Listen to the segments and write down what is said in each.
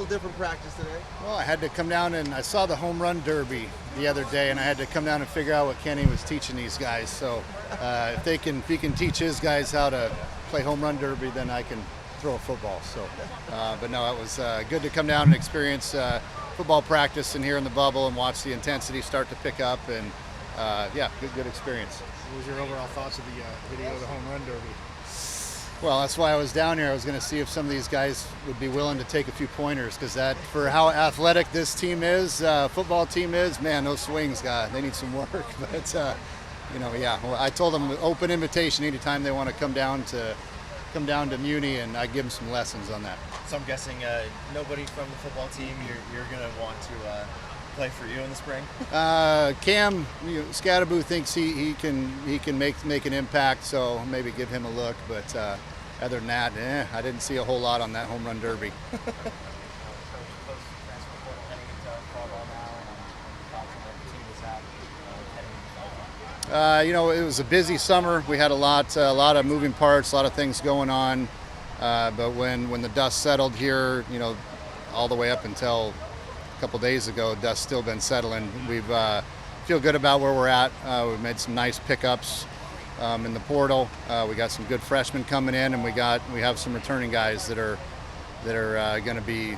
different practice today? Well, I had to come down and I saw the home run derby the other day, and I had to come down and figure out what Kenny was teaching these guys. So if he can teach his guys how to play home run derby, then I can throw a football. So, but no, it was good to come down and experience football practice in here in the bubble and watch the intensity start to pick up. And yeah, good experience. What was your overall thoughts of the video of the home run derby? Well, that's why I was down here. I was going to see if some of these guys would be willing to take a few pointers, because that, for how athletic this team is, football team is, man, those swings, God, they need some work. But you know, yeah, well, I told them open invitation anytime they want to come down to Muni, and I give them some lessons on that. So I'm guessing nobody from the football team you're going to want to play for you in the spring? Cam, Scatterboo thinks he can make an impact, so maybe give him a look. But other than that, I didn't see a whole lot on that home run derby. You know, it was a busy summer. We had a lot of moving parts, a lot of things going on. But when the dust settled here, you know, all the way up until a couple days ago, dust still been settling. We've feel good about where we're at. We've made some nice pickups in the portal. We got some good freshmen coming in, and we have some returning guys that are going to be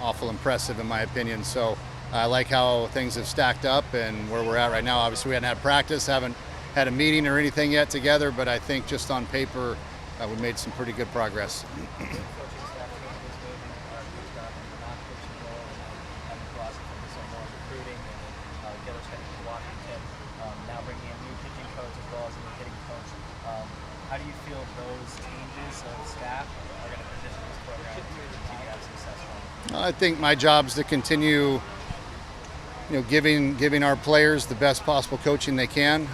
awful impressive in my opinion. So I like how things have stacked up and where we're at right now. Obviously, we hadn't had practice, haven't had a meeting or anything yet together, but I think just on paper, we made some pretty good progress. Now bringing in new pitching coach as well as a new hitting coach. How do you feel those changes of staff are going to position this program to continue to have success? I think my job is to continue, giving our players the best possible coaching they can.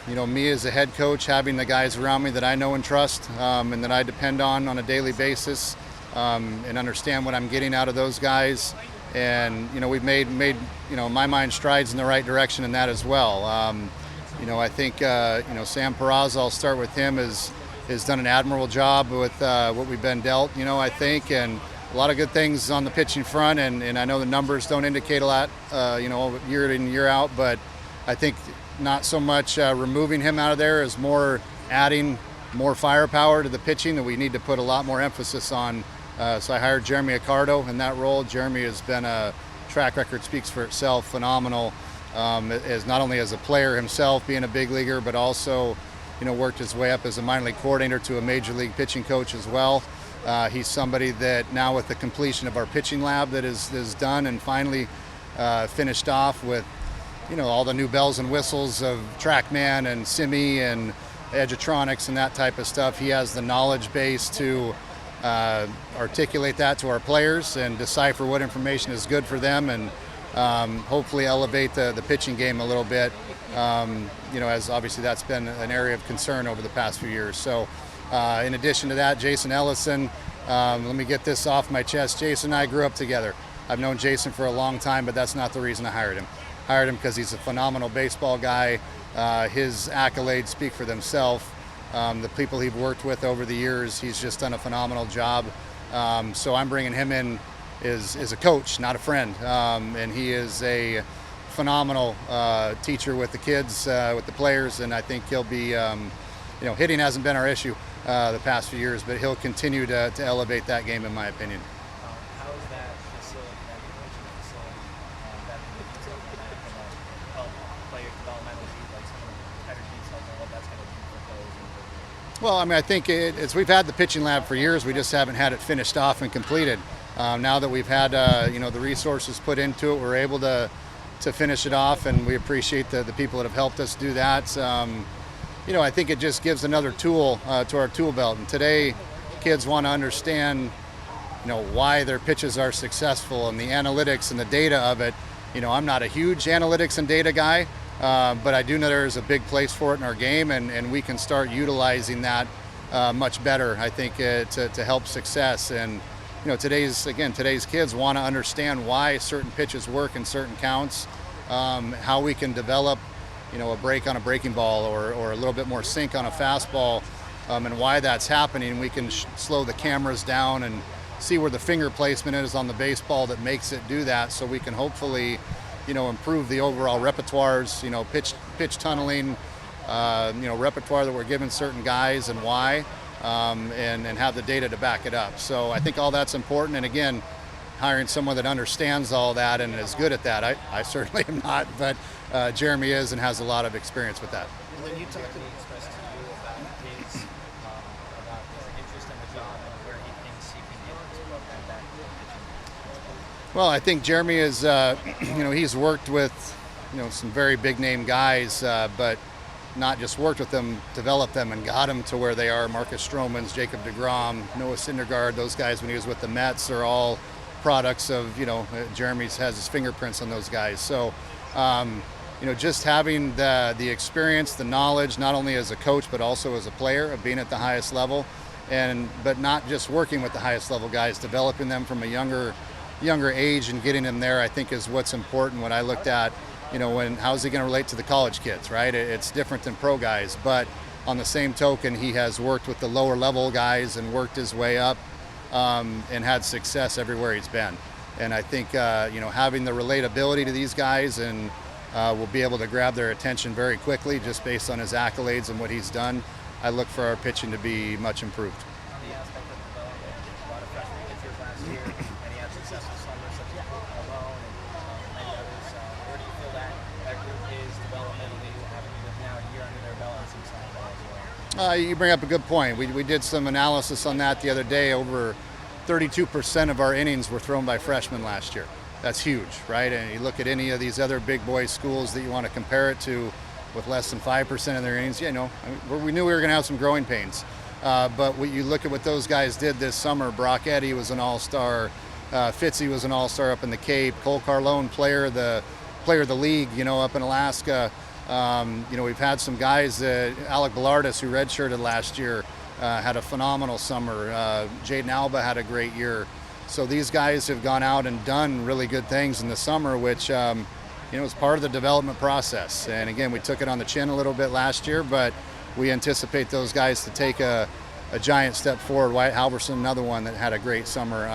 Me as a head coach, having the guys around me that I know and trust, and that I depend on a daily basis, and understand what I'm getting out of those guys. And we've made in my mind strides in the right direction in that as well. I think Sam Peraza, I'll start with him, has done an admirable job with what we've been dealt. I think, and a lot of good things on the pitching front. And I know the numbers don't indicate a lot, year in year out. But I think not so much removing him out of there is more adding more firepower to the pitching that we need to put a lot more emphasis on. So I hired Jeremy Accardo in that role. Jeremy has been a track record, speaks for itself, phenomenal, as not only as a player himself, being a big leaguer, but also, worked his way up as a minor league coordinator to a major league pitching coach as well. He's somebody that now, with the completion of our pitching lab that is done and finally finished off with, all the new bells and whistles of TrackMan and Simi and Edgetronics and that type of stuff, he has the knowledge base to articulate that to our players and decipher what information is good for them, and hopefully elevate the pitching game a little bit, as obviously that's been an area of concern over the past few years. So in addition to that, Jason Ellison, let me get this off my chest. Jason and I grew up together. I've known Jason for a long time, but that's not the reason I hired him. I hired him because he's a phenomenal baseball guy. His accolades speak for themselves. The people he's worked with over the years, he's just done a phenomenal job. So I'm bringing him in as a coach, not a friend. And he is a phenomenal teacher with the kids, with the players, and I think he'll be, hitting hasn't been our issue the past few years, but he'll continue to elevate that game, in my opinion. How is that facility, that coaching facility, that going to help players developmentally, like some of the better details on what that's going to do for those? Well, I think we've had the pitching lab for years. We just haven't had it finished off and completed. Now that we've had the resources put into it, we're able to finish it off, and we appreciate the people that have helped us do that. I think it just gives another tool to our tool belt. And today, kids want to understand, why their pitches are successful and the analytics and the data of it. I'm not a huge analytics and data guy, but I do know there's a big place for it in our game, and we can start utilizing that much better, I think, to help success. And today's kids want to understand why certain pitches work in certain counts, how we can develop, a break on a breaking ball or a little bit more sink on a fastball, and why that's happening. We can slow the cameras down and see where the finger placement is on the baseball that makes it do that, so we can hopefully, improve the overall repertoires, pitch tunneling, repertoire that we're giving certain guys and why, and have the data to back it up. So I think all that's important. And again, hiring someone that understands all that and is good at that. I certainly am not, but Jeremy is and has a lot of experience with that. And then you talked Jeremy expressed to you about his interest in the job and where he thinks he can get this program back to pitching. Well, I think Jeremy is, he's worked with, some very big name guys, but not just worked with them, developed them and got them to where they are. Marcus Stroman's, Jacob deGrom, Noah Syndergaard, those guys when he was with the Mets are all products of, Jeremy's has his fingerprints on those guys. So, just having the experience, the knowledge, not only as a coach, but also as a player of being at the highest level, but not just working with the highest level guys, developing them from a younger age and getting them there, I think is what's important. When I looked at, how's he going to relate to the college kids, right? It's different than pro guys, but on the same token, he has worked with the lower level guys and worked his way up and had success everywhere he's been. And I think, having the relatability to these guys and will be able to grab their attention very quickly just based on his accolades and what he's done. I look for our pitching to be much improved. On the aspect of development, a lot of freshman pitchers last year, and he had successful summers such as alone and many others. Where do you feel that group is developmentally, having now a year under their belt and some sign as well? You bring up a good point. We did some analysis on that the other day. Over 32% of our innings were thrown by freshmen last year. That's huge, right? And you look at any of these other big boy schools that you want to compare it to with less than 5% of their innings, we knew we were going to have some growing pains. But when you look at what those guys did this summer, Brock Eddy was an all-star, Fitzy was an all-star up in the Cape, Cole Carlone, player of the league, up in Alaska. We've had some guys, Alec Bellardus, who redshirted last year, had a phenomenal summer. Jaden Alba had a great year. So these guys have gone out and done really good things in the summer, which is part of the development process. And again, we took it on the chin a little bit last year, but we anticipate those guys to take a giant step forward. Wyatt Halverson, another one that had a great summer.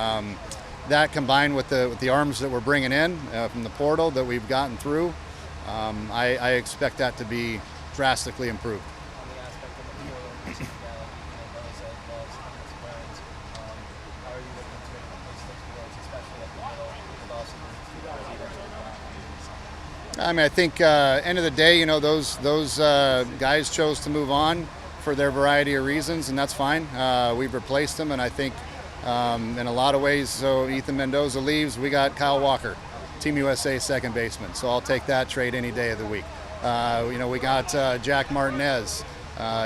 That combined with the arms that we're bringing in from the portal that we've gotten through, I expect that to be drastically improved. On the aspect of the portal and using those as well as Thomas Burns, how are you looking to replace those roles, especially at the middle, but also the two leaders? I think end of the day, those guys chose to move on for their variety of reasons, and that's fine. We've replaced them, and I think in a lot of ways, so Ethan Mendoza leaves, we got Kyle Walker, Team USA second baseman. So I'll take that trade any day of the week. We got Jack Martinez,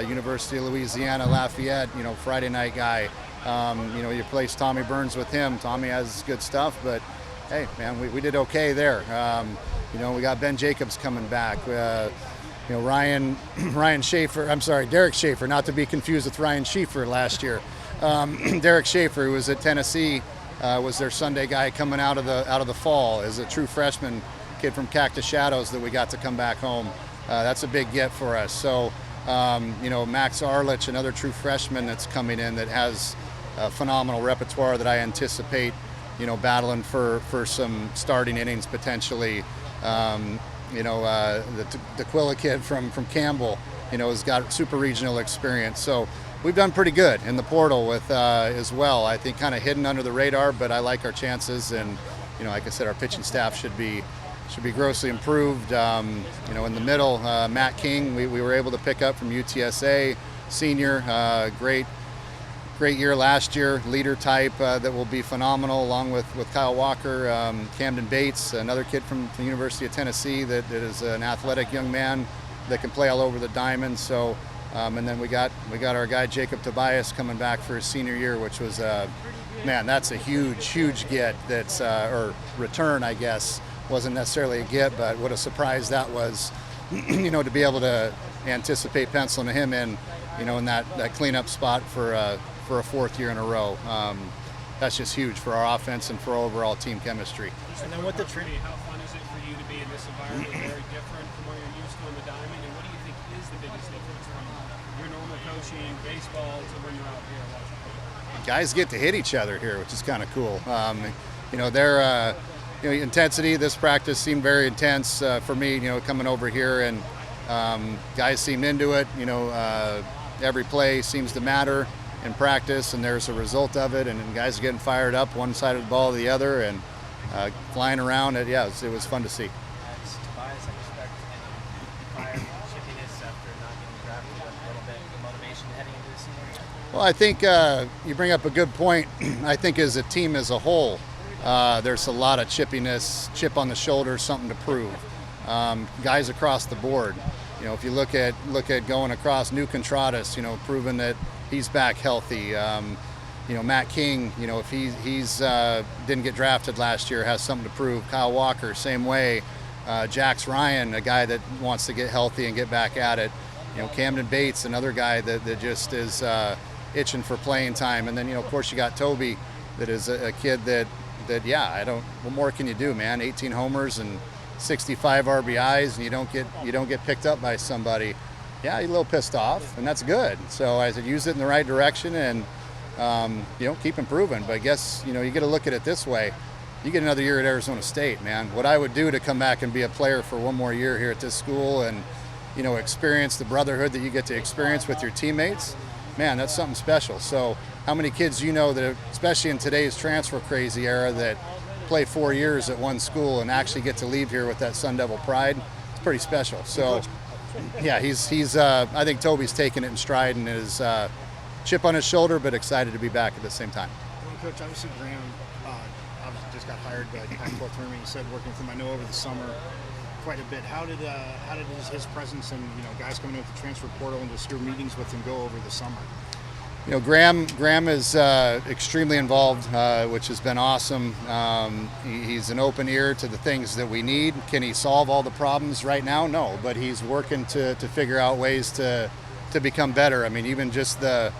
University of Louisiana, Lafayette, Friday night guy. You place Tommy Burns with him. Tommy has good stuff, but hey, man, we did okay there. We got Ben Jacobs coming back. Ryan Schaefer, Derek Schaefer, not to be confused with Ryan Schaefer last year. Derek Schaefer, who was at Tennessee, was their Sunday guy coming out of the fall as a true freshman kid from Cactus Shadows that we got to come back home. That's a big get for us. So, Max Arlich, another true freshman that's coming in that has a phenomenal repertoire that I anticipate, battling for some starting innings potentially. The D'Aquila kid from Campbell, has got super regional experience. So we've done pretty good in the portal with as well. I think kind of hidden under the radar, but I like our chances. And like I said, our pitching staff should be grossly improved. In the middle, Matt King, we were able to pick up from UTSA, senior, great year last year, leader type that will be phenomenal, along with Kyle Walker, Camden Bates, another kid from the University of Tennessee that is an athletic young man that can play all over the diamond. So, and then we got our guy Jacob Tobias coming back for his senior year, which was that's a huge get. That's or return, I guess. Wasn't necessarily a get, but what a surprise that was. To be able to anticipate penciling him in, in that cleanup spot for a fourth year in a row. That's just huge for our offense and for overall team chemistry. And then what the how fun is it for you to be in this environment, very different from what you're used to in the diamond, and what do you think is the biggest difference from your normal coaching baseball to when you're out here watching? guys get to hit each other here, which is kind of cool. Their intensity. This practice seemed very intense for me. Coming over here, and guys seemed into it. Every play seems to matter in practice, and there's a result of it. And guys are getting fired up, one side of the ball to the other, and flying around. It was fun to see. As Tobias, I respect any fire, chippiness after not getting drafted, a little bit of motivation heading into the senior year. Well, I think you bring up a good point. I think as a team as a whole, there's a lot of chippiness, chip on the shoulder, something to prove. Guys across the board. If you look at going across New Contradas, proving that he's back healthy. Matt King, if he's didn't get drafted last year, has something to prove. Kyle Walker, same way. Jax Ryan, a guy that wants to get healthy and get back at it. Camden Bates, another guy that just is itching for playing time. And then, of course, you got Toby, that is a kid that what more can you do, man? 18 homers and 65 RBIs, and you don't get picked up by somebody. Yeah, you're a little pissed off, and that's good. So I said, use it in the right direction, and keep improving. But I guess you got to look at it this way. You get another year at Arizona State, man. What I would do to come back and be a player for one more year here at this school, and experience the brotherhood that you get to experience with your teammates, man, that's something special. So how many kids that, especially in today's transfer crazy era, that play 4 years at one school and actually get to leave here with that Sun Devil pride? It's pretty special. So yeah, he's I think Toby's taking it in stride and is chip on his shoulder, but excited to be back at the same time. Well, Coach, obviously Graham obviously just got hired by Pac-12 tournament. He said working with him, I know, over the summer quite a bit. How did his presence and guys coming in with the transfer portal and just your meetings with him go over the summer? Graham is extremely involved, which has been awesome. He's an open ear to the things that we need. Can he solve all the problems right now? No, but he's working to figure out ways to become better. I mean, even just the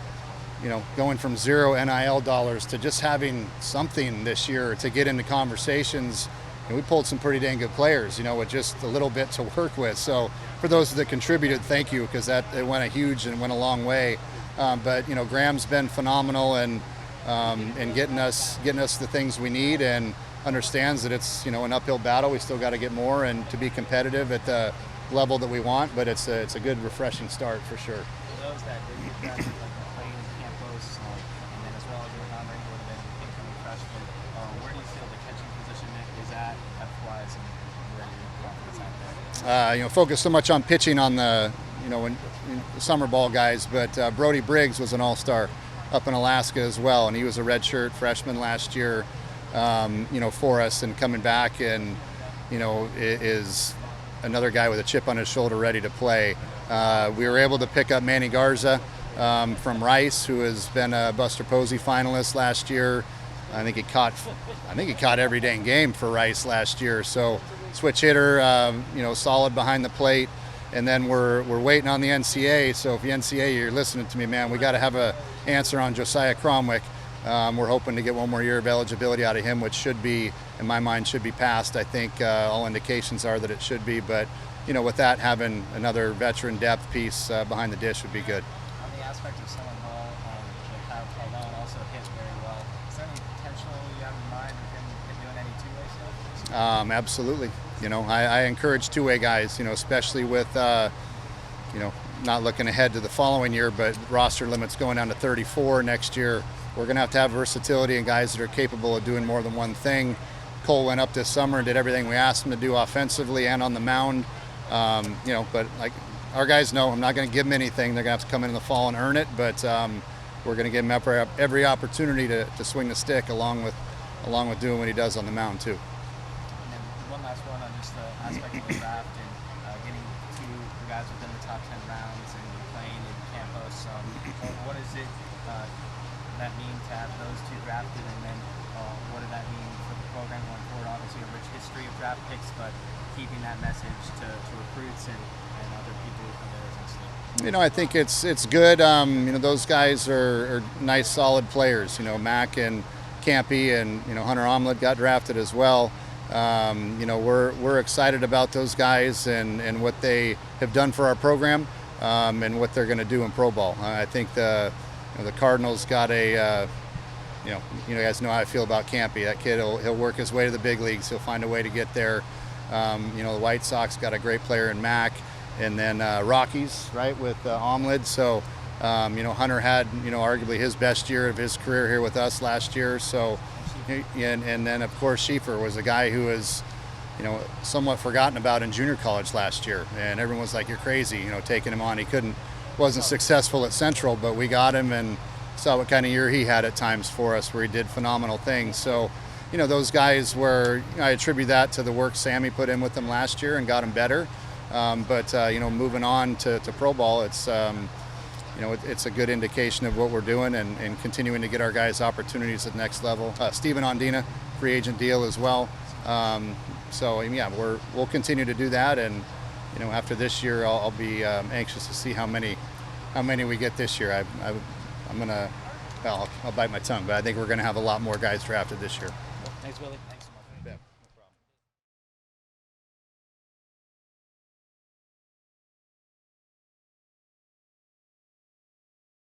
going from zero NIL dollars to just having something this year to get into conversations. And we pulled some pretty dang good players, with just a little bit to work with. So for those that contributed, thank you, because it went a long way. But Graham's been phenomenal and getting us the things we need, and understands that it's an uphill battle. We still got to get more and to be competitive at the level that we want. But it's a good, refreshing start for sure. For those that did get drafted, like playing in campus, and then as well as your non-rank would have been incoming freshmen, where do you feel the catching position is at depth-wise, and where your confidence at there? Focus so much on pitching on the in summer ball guys, but Brody Briggs was an all-star up in Alaska as well, and he was a redshirt freshman last year, for us, and coming back, and is another guy with a chip on his shoulder, ready to play. We were able to pick up Manny Garza from Rice, who has been a Buster Posey finalist last year. I think he caught every dang game for Rice last year. So switch hitter, solid behind the plate. And then we're waiting on the NCAA. So if the NCAA, you're listening to me, man, we got to have an answer on Josiah Cromwick. We're hoping to get one more year of eligibility out of him, which should be, in my mind, should be passed. I think all indications are that it should be. But with that, having another veteran depth piece behind the dish would be good. On the aspect of someone Hall, Kyle Caldwell also hit very well. Is there any potential you have in mind of him doing any two-way stuff? Absolutely. I encourage two-way guys, especially with, not looking ahead to the following year, but roster limits going down to 34 next year. We're going to have versatility and guys that are capable of doing more than one thing. Cole went up this summer and did everything we asked him to do offensively and on the mound. But like our guys know, I'm not going to give them anything. They're going to have to come in the fall and earn it, but we're going to give him every opportunity to swing the stick along with doing what he does on the mound too. And then one last one on just the aspect of the draft and getting two guys within the top 10 rounds and playing in campus. What does it that mean to have those two drafted, and then what did that mean for the program going forward? Obviously a rich history of draft picks, but keeping that message to recruits and other people who come to Arizona State. I think it's good. Those guys are nice, solid players. Mac and Campy and Hunter Omelet got drafted as well. We're excited about those guys and what they have done for our program and what they're going to do in pro ball. I think the Cardinals got a you guys know how I feel about Campy. That kid, he'll work his way to the big leagues. He'll find a way to get there. The White Sox got a great player in Mac, and then Rockies, right, with Omlid. So, Hunter had, arguably his best year of his career here with us last year. So, and then of course Schieffer was a guy who was, somewhat forgotten about in junior college last year, and everyone was like, "You're crazy," taking him on. He wasn't successful at Central, but we got him and saw what kind of year he had at times for us, where he did phenomenal things. So, those guys were, I attribute that to the work Sammy put in with them last year and got him better. But moving on to pro ball, it's it's a good indication of what we're doing and continuing to get our guys opportunities at the next level. Steven Ondina, free agent deal as well. We'll continue to do that, and after this year, I'll be anxious to see how many we get this year. I'll bite my tongue, but I think we're gonna have a lot more guys drafted this year. Thanks, Willie. Thanks so much. Yeah.